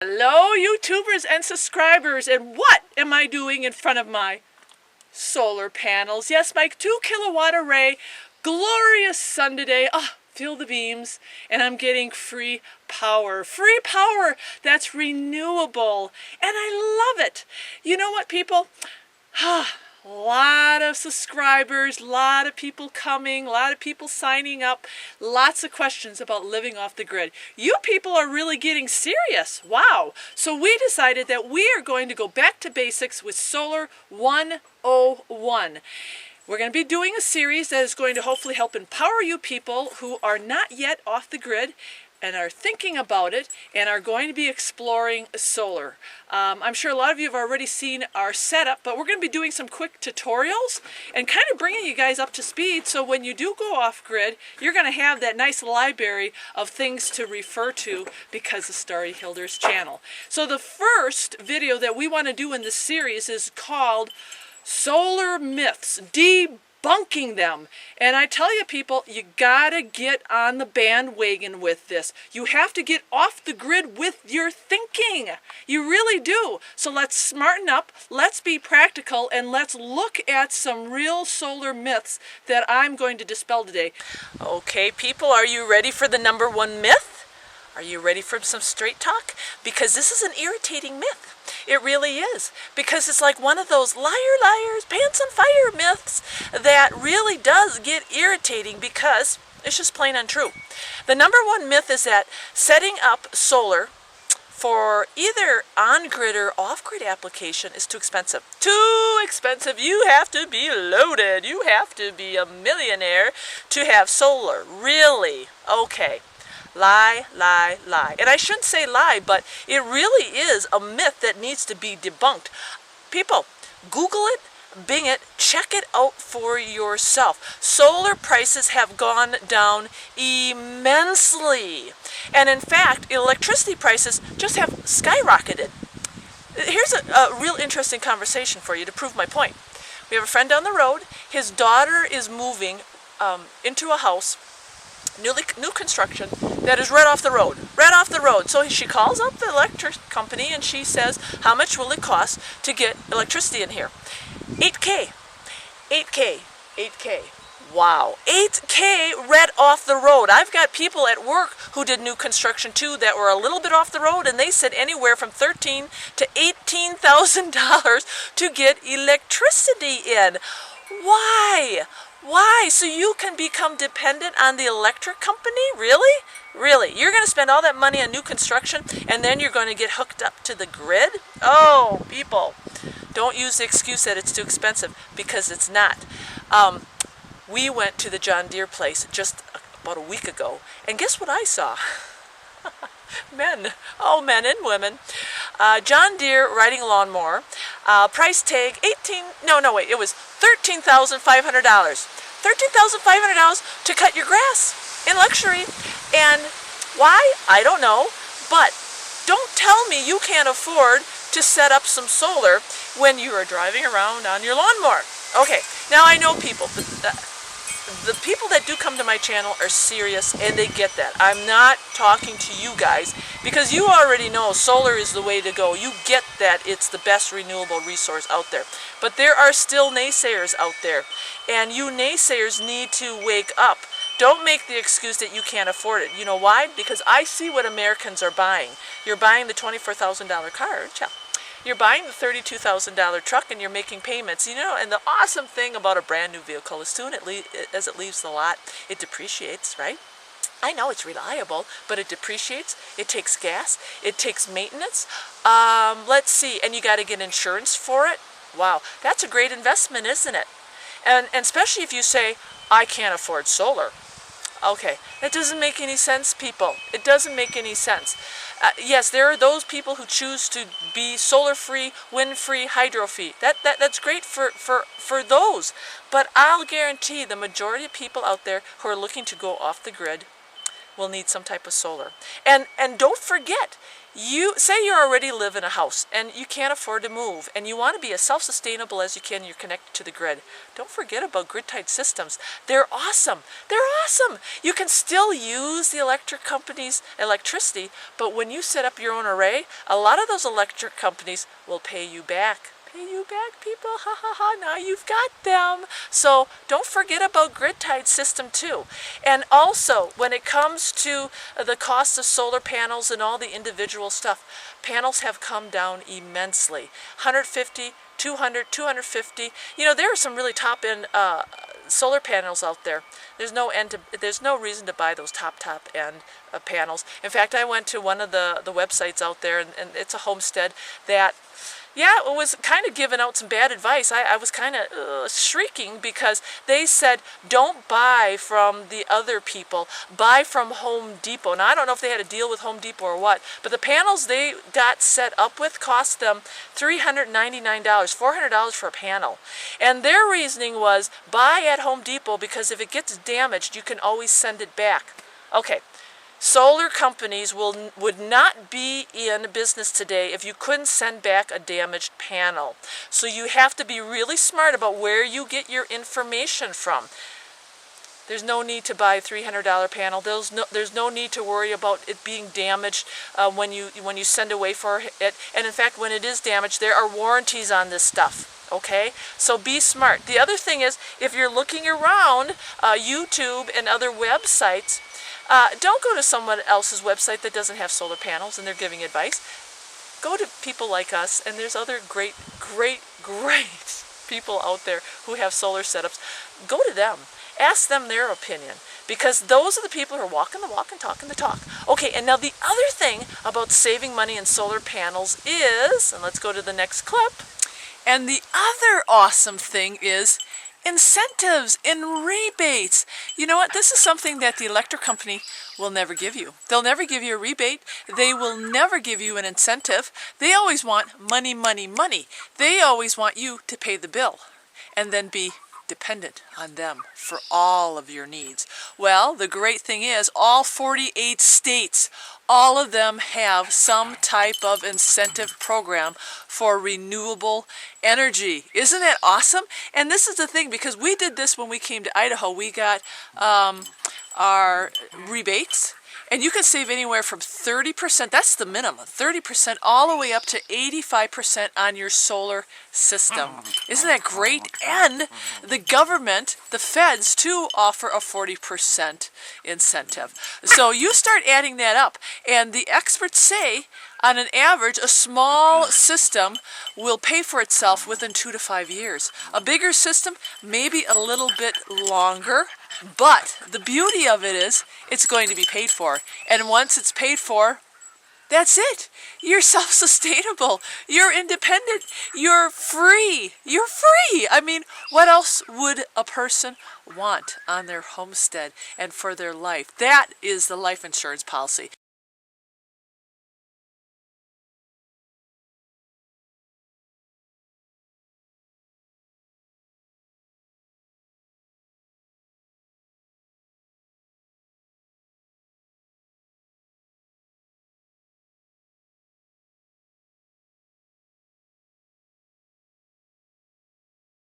Hello YouTubers and subscribers, and what am I doing in front of my solar panels? Yes, my 2 kilowatt array, glorious sun today. Feel the beams, and I'm getting free power. Free power that's renewable, and I love it. You know what, people? A lot of subscribers, a lot of people coming, a lot of people signing up, lots of questions about living off the grid. You people are really getting serious. Wow. So we decided that we are going to go back to basics with Solar 101. We're going to be doing a series that is going to hopefully help empower you people who are not yet off the grid and are thinking about it and are going to be exploring solar. I'm sure a lot of you have already seen our setup, but we're going to be doing some quick tutorials and kind of bringing you guys up to speed, so when you do go off grid, you're going to have that nice library of things to refer to because of Starry Hilder's channel. So the first video that we want to do in this series is called Solar Myths, Debunking Them. And I tell you people, you gotta get on the bandwagon with this. You have to get off the grid with your thinking. You really do. So let's smarten up, let's be practical, and let's look at some real solar myths that I'm going to dispel today. Okay people, are you ready for the number 1 myth? Are you ready for some straight talk? Because this is an irritating myth. It really is, because it's like one of those liars, pants on fire myths that really does get irritating because it's just plain untrue. The number 1 myth is that setting up solar for either on-grid or off-grid application is too expensive. Too expensive. You have to be loaded. You have to be a millionaire to have solar. Really? Okay. Lie, lie, lie. And I shouldn't say lie, but it really is a myth that needs to be debunked. People, Google it, Bing it, check it out for yourself. Solar prices have gone down immensely. And in fact, electricity prices just have skyrocketed. Here's a real interesting conversation for you to prove my point. We have a friend down the road. His daughter is moving into a house, new construction, that is right off the road. Right off the road. So she calls up the electric company and she says, how much will it cost to get electricity in here? $8K. $8K. $8K. Wow. $8K right off the road. I've got people at work who did new construction too that were a little bit off the road, and they said anywhere from $13,000 to $18,000 to get electricity in. Why? Why? So you can become dependent on the electric company? Really? Really? You're going to spend all that money on new construction and then you're going to get hooked up to the grid? Oh, people, don't use the excuse that it's too expensive, because it's not. We went to the John Deere place just about a week ago, and guess what I saw? Men and women. John Deere riding a lawnmower. Price tag it was $13,500. $13,500 to cut your grass in luxury. And why? I don't know. But don't tell me you can't afford to set up some solar when you are driving around on your lawnmower. Okay, now I know people. The people that do come to my channel are serious, and they get that. I'm not talking to you guys because you already know solar is the way to go. You get that it's the best renewable resource out there. But there are still naysayers out there, and you naysayers need to wake up. Don't make the excuse that you can't afford it. You know why? Because I see what Americans are buying. You're buying the $24,000 car, you're buying the $32,000 truck, and you're making payments. You know, and the awesome thing about a brand new vehicle is soon as it leaves the lot, it depreciates, right? I know it's reliable, but it depreciates. It takes gas. It takes maintenance. Let's see, and you got to get insurance for it. Wow, that's a great investment, isn't it? And especially if you say, I can't afford solar. Okay, that doesn't make any sense, people. It doesn't make any sense. Yes, there are those people who choose to be solar-free, wind-free, hydro-free. That's great for those. But I'll guarantee the majority of people out there who are looking to go off the grid, will need some type of solar. And don't forget, you say you already live in a house and you can't afford to move and you want to be as self-sustainable as you can, you're connected to the grid. Don't forget about grid-tied systems. They're awesome. They're awesome. You can still use the electric company's electricity, but when you set up your own array, a lot of those electric companies will pay you back. Pay you back, people, ha ha ha, now you've got them. So don't forget about grid-tied system too. And also, when it comes to the cost of solar panels and all the individual stuff, panels have come down immensely. 150, 200, 250. You know, there are some really top-end solar panels out there. There's no reason to buy those top end panels. In fact, I went to one of the websites out there, and it's a homestead that, yeah, it was kind of giving out some bad advice. I was kind of shrieking because they said, don't buy from the other people, buy from Home Depot. Now, I don't know if they had a deal with Home Depot or what, but the panels they got set up with cost them $399, $400 for a panel. And their reasoning was, buy at Home Depot because if it gets damaged, you can always send it back. Okay. Solar companies would not be in business today if you couldn't send back a damaged panel. So you have to be really smart about where you get your information from. There's no need to buy a $300 panel. There's no need to worry about it being damaged when you send away for it. And in fact, when it is damaged, there are warranties on this stuff. Okay, so be smart. The other thing is, if you're looking around YouTube and other websites, don't go to someone else's website that doesn't have solar panels and they're giving advice. Go to people like us, and there's other great people out there who have solar setups. Go to them. Ask them their opinion, because those are the people who are walking the walk and talking the talk. Okay, and now the other thing about saving money in solar panels is, and let's go to the next clip, and the other awesome thing is incentives and rebates. You know what? This is something that the electric company will never give you. They'll never give you a rebate. They will never give you an incentive. They always want money, money, money. They always want you to pay the bill and then be dependent on them for all of your needs. Well, the great thing is all 48 states, all of them have some type of incentive program for renewable energy. Isn't that awesome? And this is the thing, because we did this when we came to Idaho. We got our rebates. And you can save anywhere from 30%, that's the minimum, 30% all the way up to 85% on your solar system. Isn't that great? And the government, the feds too, offer a 40% incentive. So you start adding that up, and the experts say, on an average, a small system will pay for itself within 2 to 5 years. A bigger system, maybe a little bit longer, but the beauty of it is it's going to be paid for. And once it's paid for, that's it. You're self-sustainable. You're independent. You're free. You're free. I mean, what else would a person want on their homestead and for their life? That is the life insurance policy.